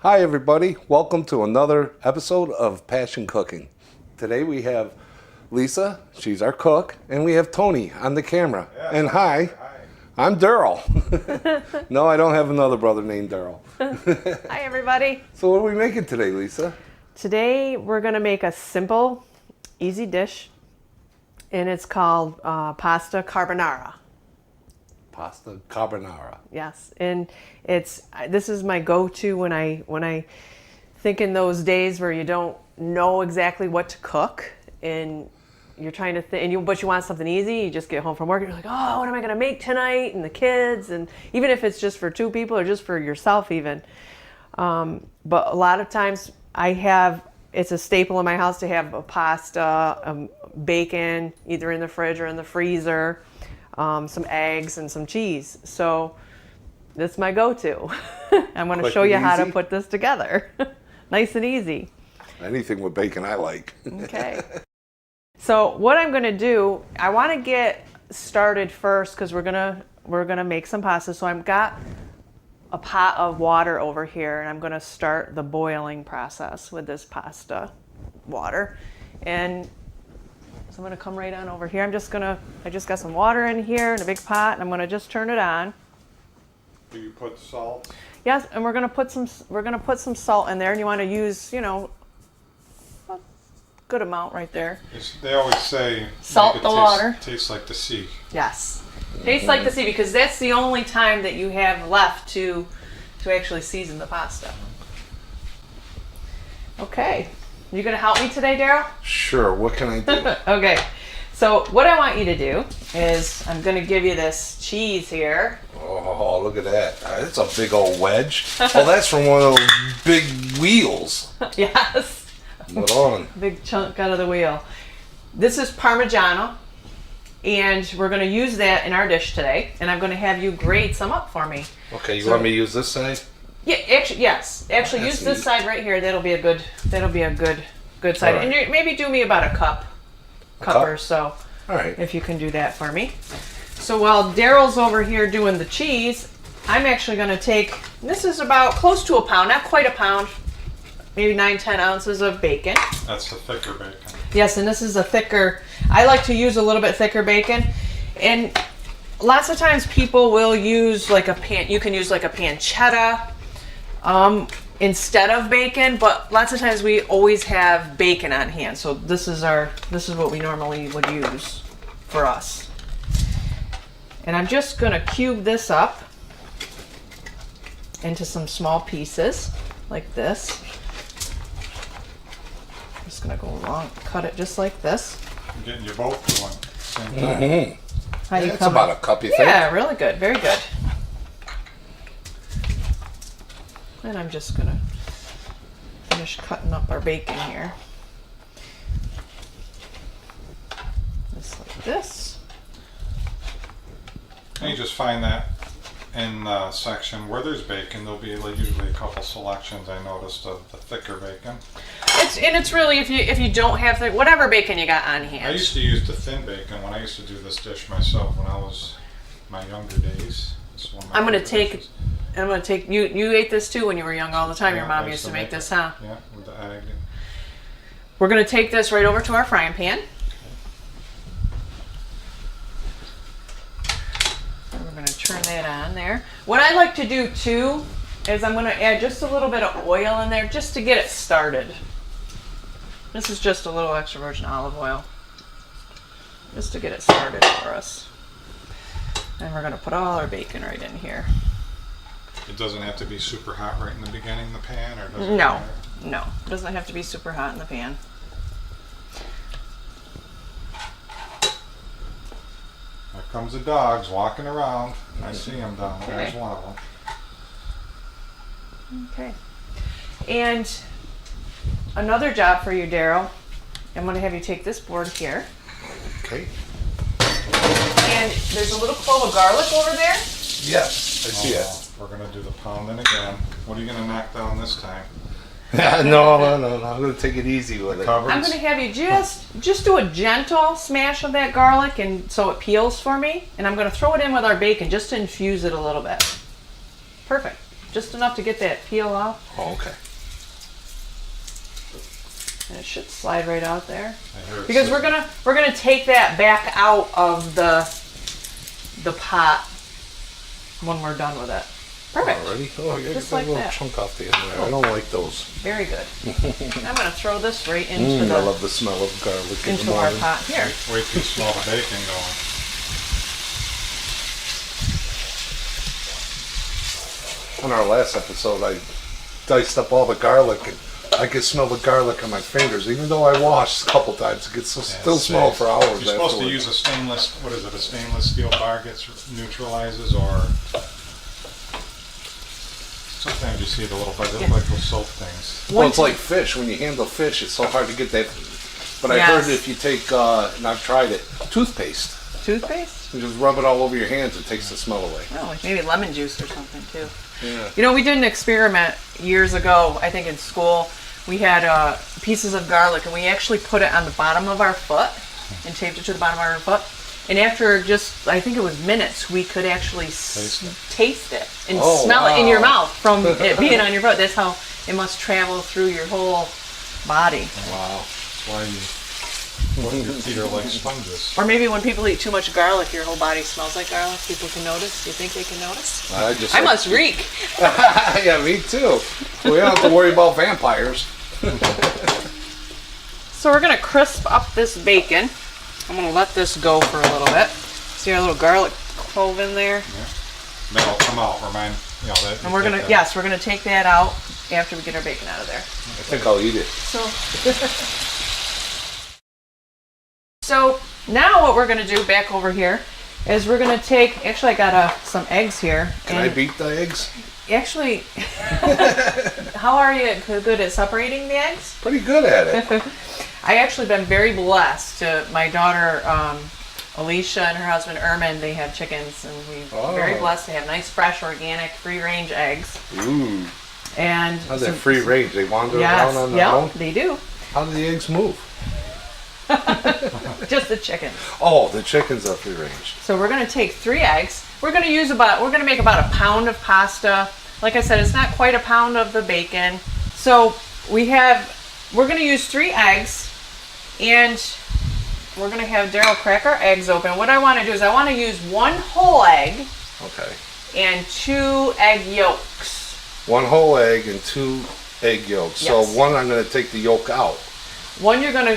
Hi everybody, welcome to another episode of Passion Cooking. Today we have Lisa, she's our cook, and we have Tony on the camera. Yes, and hi, I'm Daryl. No, I don't have another brother named Daryl. Hi everybody. So what are we making today, Lisa? Today we're going to make a simple, easy dish, and it's called pasta carbonara. Pasta carbonara. Yes, and this is my go-to when I think in those days where you don't know exactly what to cook and you're trying to but you want something easy. You just get home from work and you're like, oh, what am I going to make tonight? And the kids, and even if it's just for two people or just for yourself even. But a lot of times it's a staple in my house to have a pasta, bacon, either in the fridge or in the freezer, some eggs and some cheese. So that's my go-to. I'm going to show you how to put this together. Nice and easy. Anything with bacon I like. Okay. So what I'm going to do, I want to get started first because we're gonna make some pasta. So I've got a pot of water over here, and I'm going to start the boiling process with this pasta water. And so I'm going to come right on over here. I just got some water in here in a big pot, and I'm going to just turn it on. Do you put salt? Yes, and we're going to put some salt in there, and you want to use, a good amount right there. They always say salt the water. Tastes like the sea. Yes. Tastes like the sea, because that's the only time that you have left to actually season the pasta. Okay. You gonna help me today, Daryl? Sure, what can I do? Okay. So what I want you to do is I'm gonna give you this cheese here. Oh, look at that. It's a big old wedge. Oh, that's from one of those big wheels. Yes. Hold on. Big chunk out of the wheel. This is Parmigiano, and we're going to use that in our dish today, and I'm going to have you grate some up for me. Okay, you want me to use this side? Yeah, actually, yes. Actually, use this side right here. That'll be a good side. Right. And maybe do me about a cup or so. All right. If you can do that for me. So while Daryl's over here doing the cheese, I'm actually going to take, this is about close to a pound, not quite a pound, maybe 9-10 ounces of bacon. That's the thicker bacon. Yes, and this is a thicker, I like to use a little bit thicker bacon. And lots of times people will use you can use like a pancetta instead of bacon, but lots of times we always have bacon on hand. So this is what we normally would use for us. And I'm just gonna cube this up into some small pieces like this. Just gonna go along, cut it just like this. I'm getting you both going at the same time. Mm-hmm. How do you That's about a cup, you think? Yeah, really good, very good. And I'm just gonna finish cutting up our bacon here. Just like this. And you just find that in the section where there's bacon, there'll be usually a couple selections I noticed of the thicker bacon. It's really if you don't have whatever bacon you got on hand. I used to use the thin bacon when I used to do this dish myself when I was my younger days. It's one of my favorite dishes. You ate this too when you were young all the time. Yeah, Your mom I used to make this, huh? Yeah, with the egg. We're gonna take this right over to our frying pan. And we're gonna turn that on there. What I like to do too is I'm gonna add just a little bit of oil in there just to get it started. This is just a little extra virgin olive oil, just to get it started for us. And we're gonna put all our bacon right in here. It doesn't have to be super hot right in the beginning of the pan, or does it? No, no, it doesn't have to be super hot in the pan. Here comes the dogs walking around. I see them down there. There's one of them. Okay. And another job for you, Daryl. I'm going to have you take this board here. Okay. And there's a little clove of garlic over there. Yes, I see it. We're going to do the pounding again. What are you going to knock down this time? No. I'm going to take it easy with it. I'm going to have you just do a gentle smash of that garlic, and so it peels for me. And I'm going to throw it in with our bacon just to infuse it a little bit. Perfect. just enough to get that peel off, Oh, okay. and it should slide right out there. I hear it Because we're gonna take that back out of the pot when we're done with it. Perfect. Already? Oh, I got Just that like little that. chunk off the end there. I don't like those. Very good. I'm gonna throw this right into I love the smell of garlic in the into our morning. pot here. Wait till you smell the bacon going. On our last episode, I diced up all the garlic, and I could smell the garlic on my fingers. Even though I washed a couple times, it gets still smell for hours. You're supposed to afterwards. use a stainless, what is it, a stainless steel bar neutralizes, or sometimes you see it a little bit, like those soap things. Well, it's like fish. When you handle fish, it's so hard to get that. But I Yes. heard if you take, and I've tried it, toothpaste, Toothpaste? you just rub it all over your hands, it takes the smell away. Oh, maybe lemon juice or something too. Yeah. You know, we did an experiment years ago, I think in school. We had pieces of garlic and we actually put it on the bottom of our foot and taped it to the bottom of our foot. And after just, I think it was minutes, we could actually taste it and Oh, smell it in your wow. mouth from it being on your foot. That's how it must travel through your whole body. Wow. That's why your feet are like sponges. Or maybe when people eat too much garlic, your whole body smells like garlic. People can notice. You think they can notice? I must reek. Yeah, me too. We don't have to worry about vampires. So we're gonna crisp up this bacon. I'm gonna let this go for a little bit. See our little garlic clove in there? Then it'll come out, that. And we're gonna, yes, we're gonna take that out after we get our bacon out of there. I think I'll eat it. So now what we're gonna do back over here is we're gonna take, actually I got some eggs here. Can I beat the eggs? Actually, how are you good at separating the eggs? Pretty good at it. I actually been very blessed. My daughter Alicia and her husband Ermin, they have chickens, and we're very blessed to have nice, fresh, organic, free-range eggs. Ooh. And How's that free range? They wander around on their own? They do. How do the eggs move? Just the chickens. Oh, the chickens are free range. So we're gonna take 3 eggs. We're gonna make about a pound of pasta. Like I said, it's not quite a pound of the bacon. So we're gonna use 3 eggs, and we're gonna have Daryl crack our eggs open. What I wanna do is I wanna use 1 whole egg Okay. and 2 egg yolks. 1 whole egg and 2 egg yolks. Yes. So one, I'm going to take the yolk out. One, you're gonna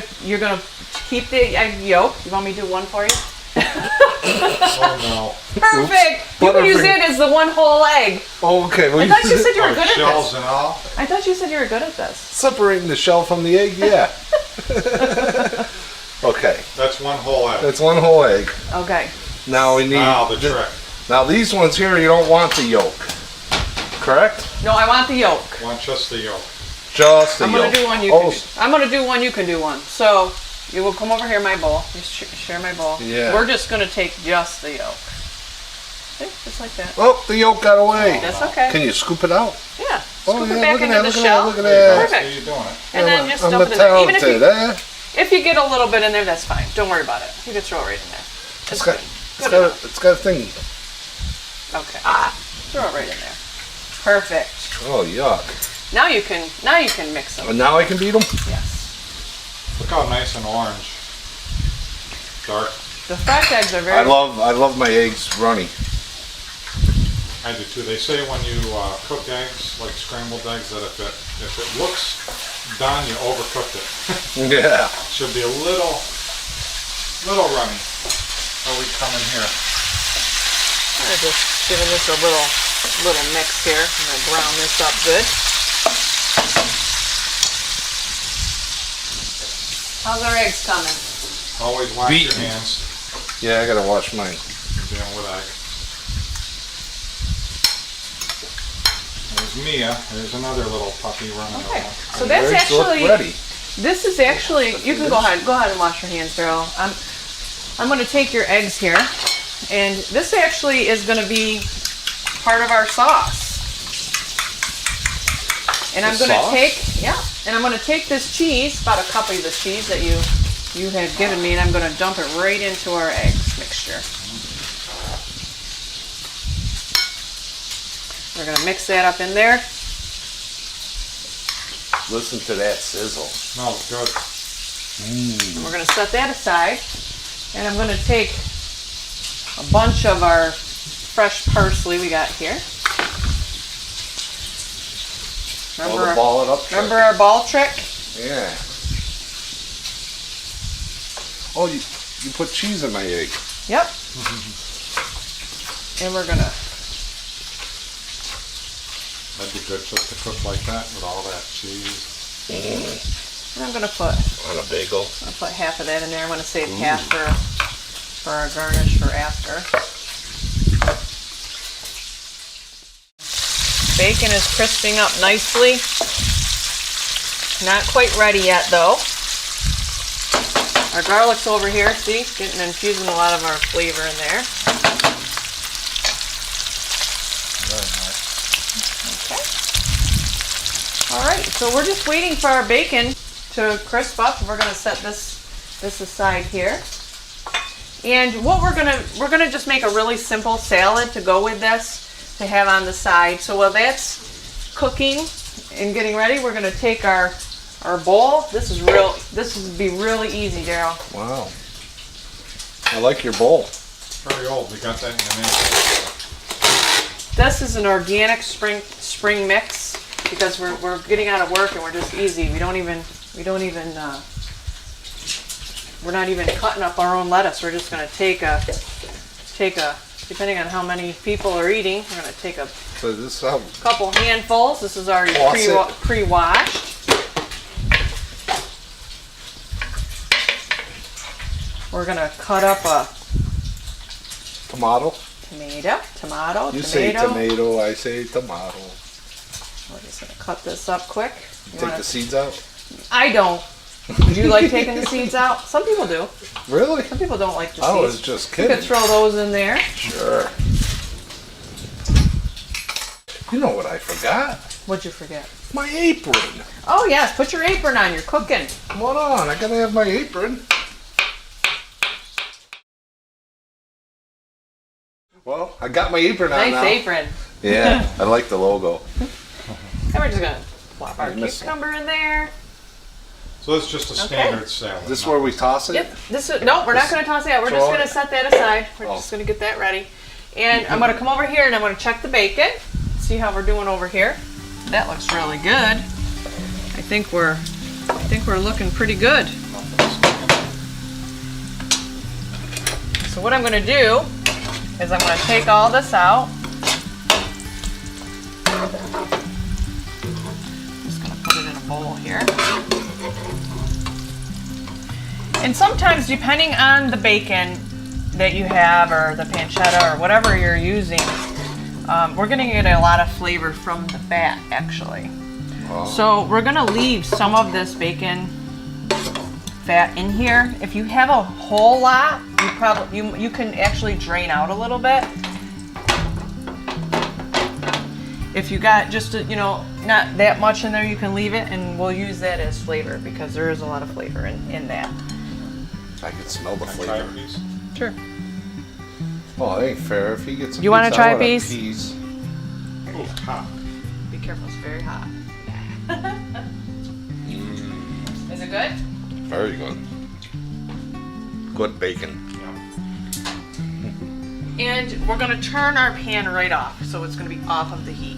keep the egg yolk. You want me to do one for you? Oh Perfect. You can use it as the 1 whole egg. Oh, okay. Well, I thought you said you were no. good at Shells this. and all. I thought you said you were good at this. separating the shell from the egg, yeah. Okay. That's 1 whole egg. That's 1 whole egg. Okay. Now we need. Now the trick. Now these ones here, you don't want the yolk. Correct? No, I want the yolk. Want just the yolk. Just the I'm yolk. gonna do one. I'm gonna do one. You can do one. So you will come over here, my bowl. You share my bowl. Yeah. We're just gonna take just the yolk. See, just like that. Oh, the yolk got away. That's okay. Can you scoop it out? Yeah. Oh, Scoop yeah, it back look at into that, the look at shell. that, look at that. Perfect. So you're doing it. And then just I'm dump it in there. Even talented, if you get a little bit in there, that's fine. Don't worry about it. You can throw it right in there. It's That's got, good. it's got a thing. Okay. Throw it right in there. Perfect. Oh, yuck. Now you can mix them. And now I can beat them? Yes. Look how nice and orange. Dark. The fresh eggs are very. I love my eggs runny. I do too. They say when you cook eggs, like scrambled eggs, that if it looks done, you overcooked it. Yeah. Should be a little runny. How we come in here? I'm just giving this a little mix here. I'm gonna brown this up good. How's our eggs coming? Always wash Beaten. your hands. Yeah, I gotta wash mine. You're dealing with egg. There's Mia. There's another little puppy running Okay. around. So that's Eggs look actually. ready. This is actually. You can go ahead and wash your hands, Daryl. I'm going to take your eggs here, and this actually is going to be part of our sauce. And I'm The going to sauce? and I'm going to take this cheese, about a cup of the cheese that you had given me, and I'm going to dump it right into our eggs mixture. We're gonna mix that up in there. Listen to that sizzle. Smells good. And we're gonna set that aside. And I'm gonna take a bunch of our fresh parsley we got here. Oh, the ball it up trick. Remember our ball trick? Yeah. Oh, you put cheese in my egg. Yep. And we're gonna. That'd be good just to cook like that with all that cheese. And I'm gonna put. On a bagel. I'll put half of that in there. I'm gonna save half for our garnish for after. Bacon is crisping up nicely. Not quite ready yet though. Our garlic's over here, see? Getting infusing a lot of our flavor in there. Very nice. Okay. Alright, so we're just waiting for our bacon to crisp up. We're gonna set this aside here. And what we're gonna just make a really simple salad to go with this to have on the side. So while that's cooking and getting ready, we're gonna take our bowl. This would be really easy, Daryl. Wow. I like your bowl. Very old. We got that in the name. This is an organic spring mix because we're getting out of work and we're just easy. We're not even cutting up our own lettuce. We're just gonna take a depending on how many people are eating, we're gonna take a So this is how couple handfuls. This is already pre-washed. We're gonna cut up a tomato. tomato. You say tomato, I say tomato. We're just gonna cut this up quick. Take the seeds out. I don't. Do you like taking the seeds out? Some people do. Really? Some people don't like the seeds. I was just You kidding. could throw those in there. Sure. You know what I forgot? What'd you forget? My apron. Oh yes, put your apron on. You're cooking. Hold on, I gotta have my apron. Well, I got my apron on Nice now. apron. Yeah, I like the logo. And we're just gonna plop our cucumber in there. So it's just a standard salad. Is this where we toss it? Yep. No, we're not gonna toss it out. We're just gonna set that aside. We're just gonna get that ready. And I'm gonna come over here and I'm gonna check the bacon. See how we're doing over here. That looks really good. I think we're looking pretty good. So what I'm gonna do is I'm gonna take all this out. Just gonna put it in a bowl here. And sometimes, depending on the bacon that you have or the pancetta or whatever you're using, we're gonna get a lot of flavor from the fat actually. Oh. So we're gonna leave some of this bacon fat in here. If you have a whole lot, you can actually drain out a little bit. If you got just not that much in there, you can leave it, and we'll use that as flavor because there is a lot of flavor in that. I can smell the Can I try a flavor. piece? Sure. Oh, it ain't fair. If he gets a You wanna piece, try I a want piece? Ooh, hot. Be careful, it's very hot. Is it good? Very good. Good bacon. Yeah. And we're gonna turn our pan right off, so it's gonna be off of the heat.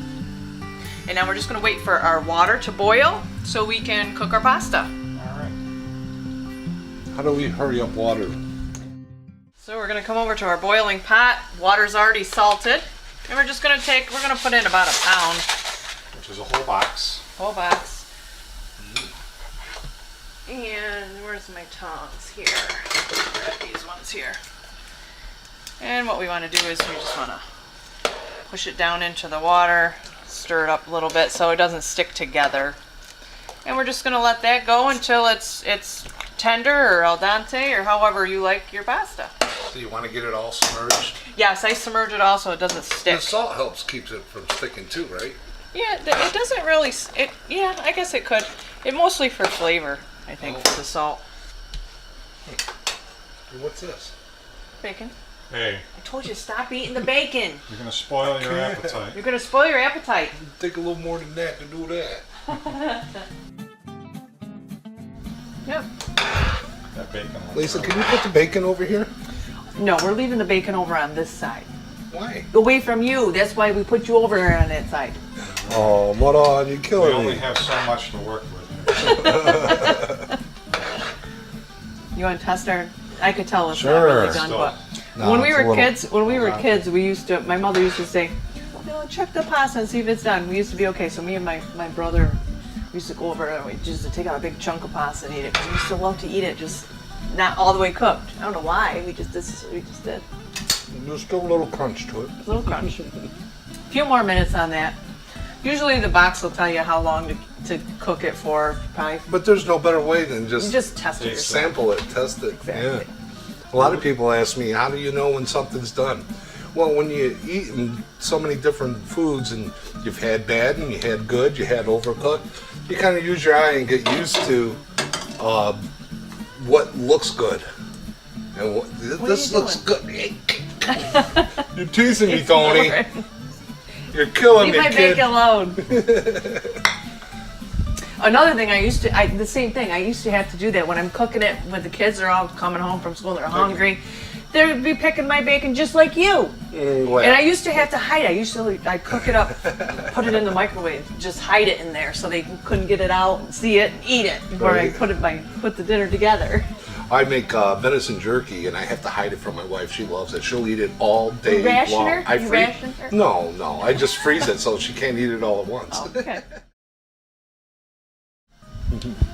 And now we're just gonna wait for our water to boil so we can cook our pasta. All right. How do we hurry up water? So we're gonna come over to our boiling pot. Water's already salted. And we're just gonna put in about a pound, Which is a whole box. whole box. And where's my tongs here? Grab these ones here. And what we wanna do is we just wanna push it down into the water, stir it up a little bit so it doesn't stick together. And we're just gonna let that go until it's tender or al dente or however you like your pasta. So you want to get it all submerged? Yes, I submerge it all so it doesn't stick. The salt helps keeps it from sticking too, right? Yeah, it doesn't really. Yeah, I guess it could. It mostly for flavor, I think, for the salt. And what's this? Bacon. Hey, I told you to stop eating the bacon. you're gonna spoil your can't. appetite. You're gonna spoil your appetite. Take a little more than that to do that. Yep. That bacon looks Lisa, really can you put the bacon over here? No, we're leaving the bacon over on this side. Why? Away from you. That's why we put you over here on that side. Oh, Moron, you're We killing only me. have so much to work with. You want to test our? I could tell it's not Sure. really done, Still. but No, when we it's a were little- kids, we used to. My mother used to say, check the pasta and see if it's done. We used to be okay. So me and my brother used to go over and we just to take out a big chunk of pasta and eat it. 'Cause we used to love to eat it, just not all the way cooked. I don't know why. This is what we just did. There's still a little crunch to it. A little crunch. A few more minutes on that. Usually the box will tell you how long to cook it for. Probably But there's no better way than you just just test it Taste yourself. sample it, test it. Exactly. Yeah. A lot of people ask me, how do you know when something's done? Well, when you eat so many different foods and you've had bad and you had good, you had overcooked, you kind of use your eye and get used to what looks good. And this you looks good. You're teasing me, Tony. You're killing Leave me, my kid. bacon alone. Another thing the same thing, I used to have to do that when I'm cooking it when the kids are all coming home from school, they're hungry. They'd be picking my bacon just like you. Well, And I used to have to hide it. I'd cook it up, put it in the microwave, just hide it in there so they couldn't get it out and see it and eat it before Right. I put the dinner together. I make venison jerky and I have to hide it from my wife. She loves it. She'll eat it all day You ration long. her? You ration her? No. I just freeze it so she can't eat it all at once. Okay.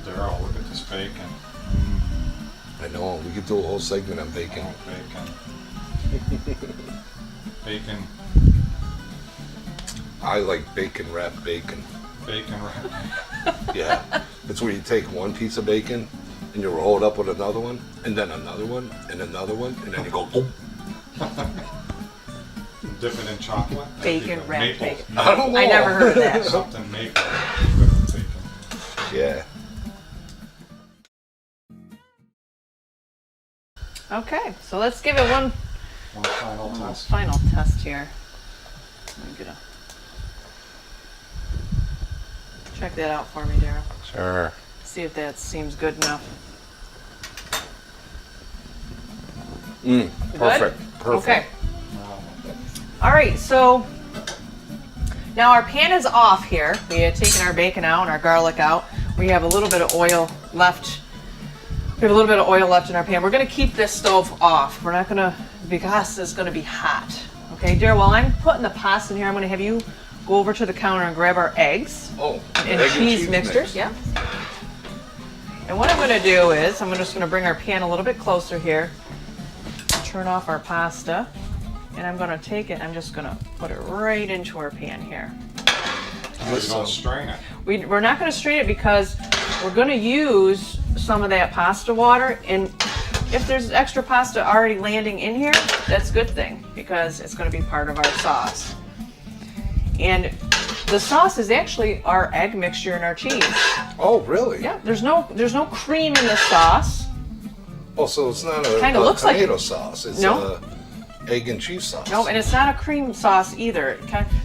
Daryl, look at this bacon. I know. We could do a whole segment on bacon. Oh, bacon. Bacon. I like bacon wrapped bacon. Bacon wrap. Yeah. It's where you take one piece of bacon and you roll it up with another one, and then another one, and another one, and then you go boom. Dip it in chocolate. Bacon wrapped Maple. bacon. I don't know. I never heard of that. Something maple. With bacon. Yeah. Okay, so let's give it one One final test. final test here. I'm gonna check that out for me, Daryl. Sure. See if that seems good enough. Perfect. Perfect. Okay. Wow. All right, so now our pan is off here. We had taken our bacon out and our garlic out. We have a little bit of oil left. We have a little bit of oil left in our pan. We're gonna keep this stove off. We're not gonna, because it's gonna be hot. Okay, Daryl, while I'm putting the pasta in here, I'm gonna have you go over to the counter and grab our eggs Oh, and egg cheese mixtures. mix. Yeah. And what I'm gonna do is, I'm just gonna bring our pan a little bit closer here, turn off our pasta, and I'm gonna take it, I'm just gonna put it right into our pan here. Oh, you don't strain it. We're not gonna strain it because we're gonna use some of that pasta water, and if there's extra pasta already landing in here, that's a good thing because it's gonna be part of our sauce. And the sauce is actually our egg mixture and our cheese. Oh, really? Yeah, there's no cream in the sauce. Oh, so it's not a, Kinda looks like tomato it. sauce. It's No. a egg and cheese sauce. No, and it's not a cream sauce either.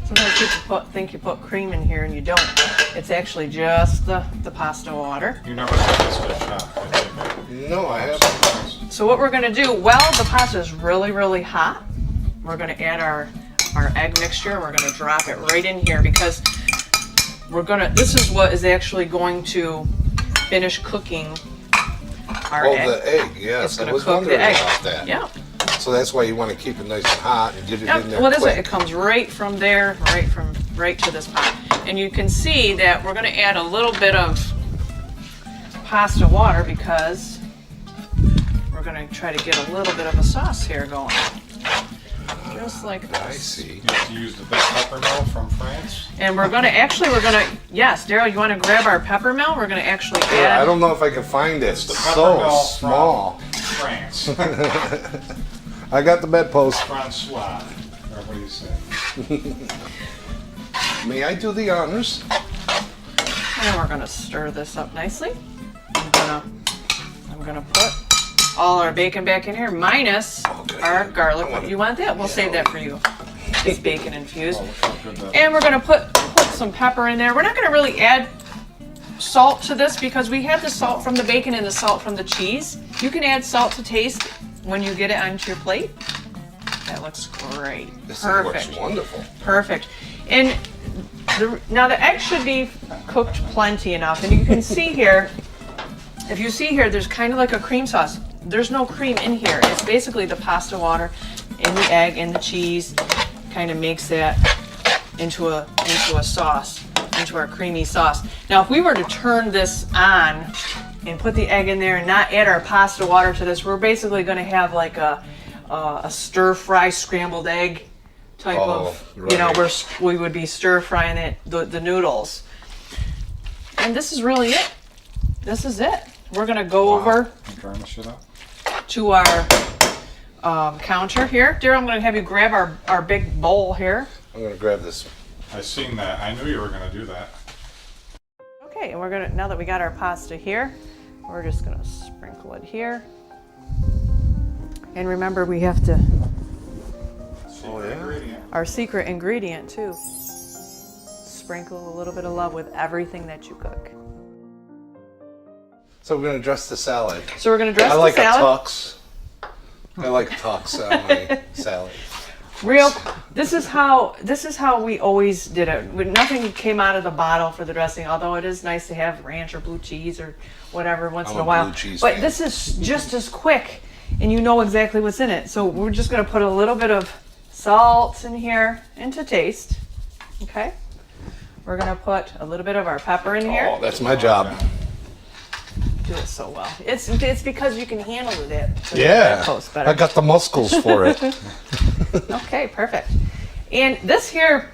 Sometimes people think you put cream in here and you don't. It's actually just the pasta water. You never had this dish, huh? No, I haven't. So what we're gonna do, while the pasta is really, really hot, we're gonna add our egg mixture. We're gonna drop it right in here because this is what is actually going to finish cooking our egg. The egg, yes. It's I gonna was cook wondering the egg. about that. Yeah. So that's why you want to keep it nice and hot and get it Yep. in there Well, this way, quick. it comes right from there, right to this pot. And you can see that we're gonna add a little bit of pasta water because we're gonna try to get a little bit of a sauce here going. Just like I this. see. You have to use the big pepper mill from France. And yes, Daryl, you wanna grab our peppermill? We're gonna actually Yeah, I add, don't know if I can find it. It's the It's pepper so mill small. from France. I got the bedpost. Francois. Or what do you say? May I do the honors? and we're gonna stir this up nicely. I'm gonna put all our bacon back in here, minus Okay. our garlic. You want that? We'll save that for you. It's bacon infused. Oh, look how good that- And we're gonna put some pepper in there. We're not gonna really add salt to this because we have the salt from the bacon and the salt from the cheese. You can add salt to taste when you get it onto your plate. That looks great. This thing looks Perfect. wonderful. Perfect. And now the egg should be cooked plenty enough. And you can see here, if you see here, there's kind of like a cream sauce. There's no cream in here. It's basically the pasta water and the egg and the cheese kind of makes that into a sauce, into our creamy sauce. Now, if we were to turn this on and put the egg in there and not add our pasta water to this, we're basically going to have like a stir fry scrambled egg type of, you know, right. where we would be stir frying it, the noodles. And this is really it. This is it. We're gonna go over Garnish it up. to our counter here. Daryl, I'm gonna have you grab our big bowl here. I'm gonna grab this. I seen that. I knew you were gonna do that. Okay, and we're gonna, now that we got our pasta here, we're just gonna sprinkle it here. And remember, we have to, Oh, yeah? Ingredient. our secret ingredient too. Sprinkle a little bit of love with everything that you cook. So we're gonna dress the salad. So we're gonna dress I like the a salad. tux. I like a tux on my salad. This is how we always did it. Nothing came out of the bottle for the dressing, although it is nice to have ranch or blue cheese or whatever once I'm in a a while. blue cheese But fan. this is just as quick, and you know exactly what's in it. So we're just gonna put a little bit of salt in here, and to taste. Okay. We're gonna put a little bit of our pepper in here. Oh, that's my job. Do it so well. It's because you can handle it. Yeah, Post better. I got the muscles for it. Okay, perfect. And this here,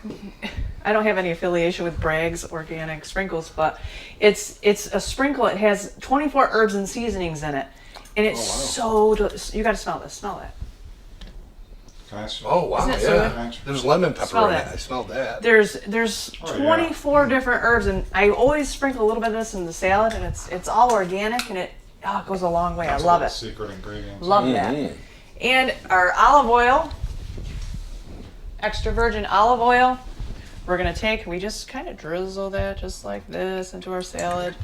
I don't have any affiliation with Bragg's Organic Sprinkles, but it's a sprinkle. It has 24 herbs and seasonings in it, and it's so delicious. You got to smell this. Smell that. Can I s- Oh wow, Isn't it so yeah. good? There's lemon pepper Smell in that. it. I smelled that. There's Oh, 24 different herbs, and I always sprinkle a little bit of this in the salad, and it's all organic, and it goes a long way. That's I love a it. Secret ingredient. Love that. And our olive oil, extra virgin olive oil, we're gonna take, we just kind of drizzle that just like this into our salad.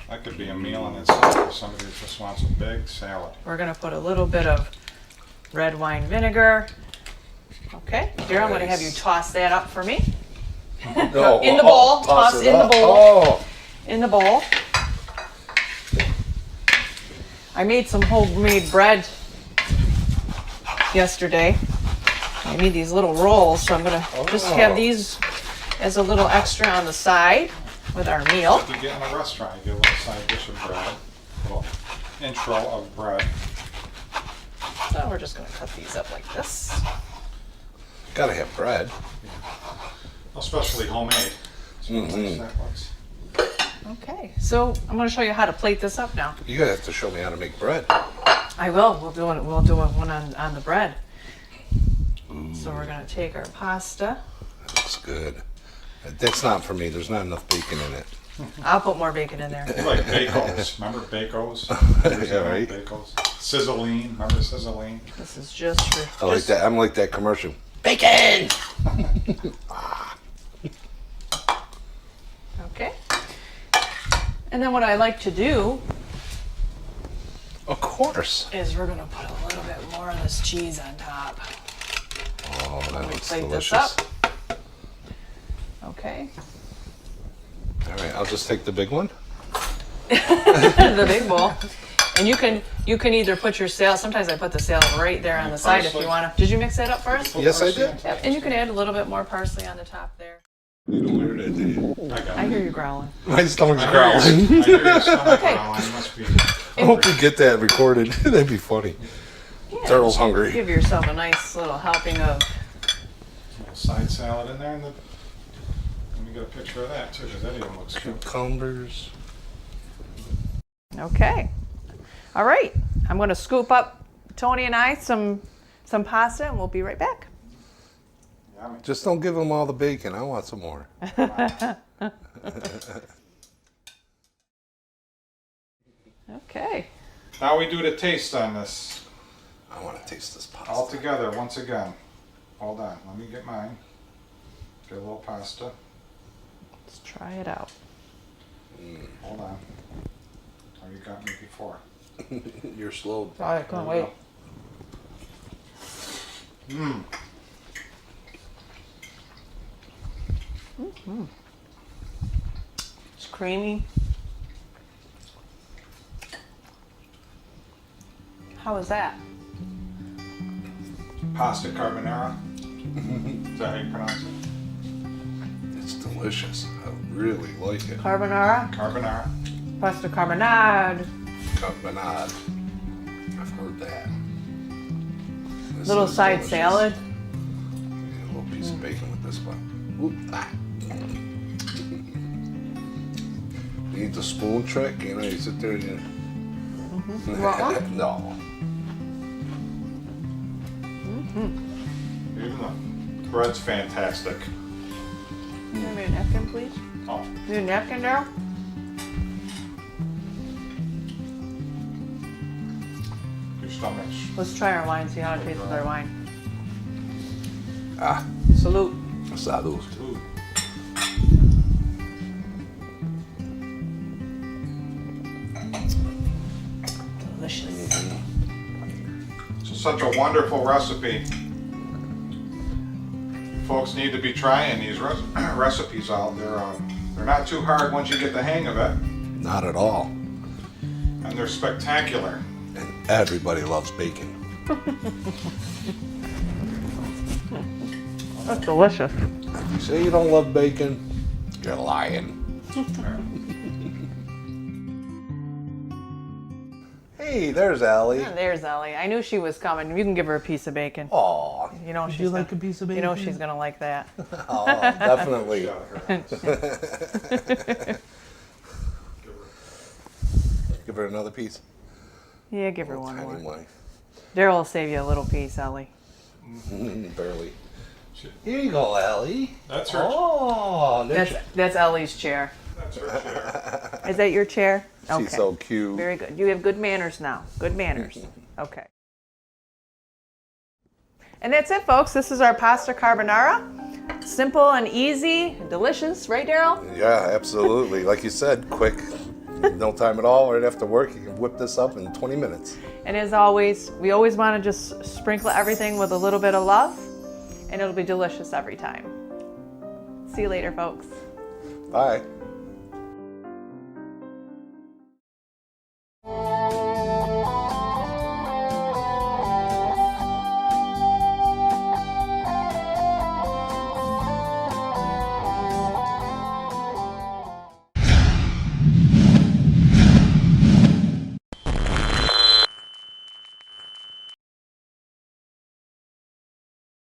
That could be a meal in itself for somebody that just wants a big salad. We're gonna put a little bit of red wine vinegar. Okay, here I'm gonna have you toss that up for me. No, In the bowl. Toss it in the up. bowl. Oh, In the bowl. I made some homemade bread yesterday. I made these little rolls, so I'm gonna just have these as a little extra on the side with our meal. If you get in a restaurant, you get a little side dish of bread, a little intro of bread. So we're just gonna cut these up like this. gotta have bread. Especially homemade. So nice that looks. Okay, so I'm gonna show you how to plate this up now. You gotta have to show me how to make bread. I will. We'll do one on the bread. So we're gonna take our pasta. That looks good. That's not for me. There's not enough bacon in it. I'll put more bacon in there. You like Bacos. Remember Bacos? Yeah, right. Bacos. Sizzling. Remember Sizzling? This is just for. I like that. I'm like that commercial. Bacon. Okay. And then what I like to do Of course. is we're gonna put a little bit more of this cheese on top. Oh, that looks Plate this delicious. up. Okay. All right, I'll just take the big one. The big bowl. And you can either put your salad. Sometimes I put the salad right there on the side if you wanna. Did you mix that up first? Yes, I did. Yep. And you can add a little bit more parsley on the top there. You don't hear that, do you? I got I it. hear you growling. My stomach's I growling. hear your stomach Okay. growling. It must be I hope we get that recorded. That'd be funny. Turtle's hungry. Give yourself a nice little helping of. a little side salad in there. Let me get a picture of that too, because that even looks good. Cucumbers. Okay. All right. I'm going to scoop up Tony and I some pasta, and we'll be right back. Yummy. Just don't give them all the bacon. I want some more. Okay. Now we do the taste on this. I want to taste this pasta. All together once again. Hold on, let me get mine. Get a little pasta. Let's try it out. Hold on. Oh, you got me before. You're slow. I can't wait. It's creamy. How is that? Pasta carbonara. Is that how you pronounce it? It's delicious. I really like it. Carbonara? Carbonara. Pasta carbonara. Carbonara. I've heard that. This Little is side delicious. salad. A little piece of bacon with this one. Oop, ah. You need the spoon trick, you know, you sit there and you... You want one? No. Even the bread's fantastic. Give me a napkin, please. Oh, Need a napkin, Daryl? your stomach's. Let's try our wine, see how it tastes with our wine. Ah, Salute. salud. Ooh. Delicious. So such a wonderful recipe. Folks need to be trying these recipes out. They're not too hard once you get the hang of it, Not at all. and they're spectacular. And everybody loves bacon. That's delicious. If you say you don't love bacon, you're lying. Hey, there's Allie. There's Ellie. I knew she was coming. You can give her a piece of bacon. Aw, You know she's you like gonna, a piece of You know bacon? she's gonna like that. oh, definitely. Give her another piece. Yeah, give her one Tiny more. one. Daryl will save you a little piece, Ellie. Barely. Here you go, Allie. That's her. Oh, That's Ellie's chair. That's her chair. Is that your chair? she's so cute. Very good. You have good manners now. Good manners. Okay. And that's it, folks. This is our pasta carbonara. Simple and easy, delicious, right, Daryl? Yeah, absolutely. Like you said, quick. No time at all. Right after work, you can whip this up in 20 minutes. And as always, we always want to just sprinkle everything with a little bit of love, and it'll be delicious every time. See you later, folks. Bye.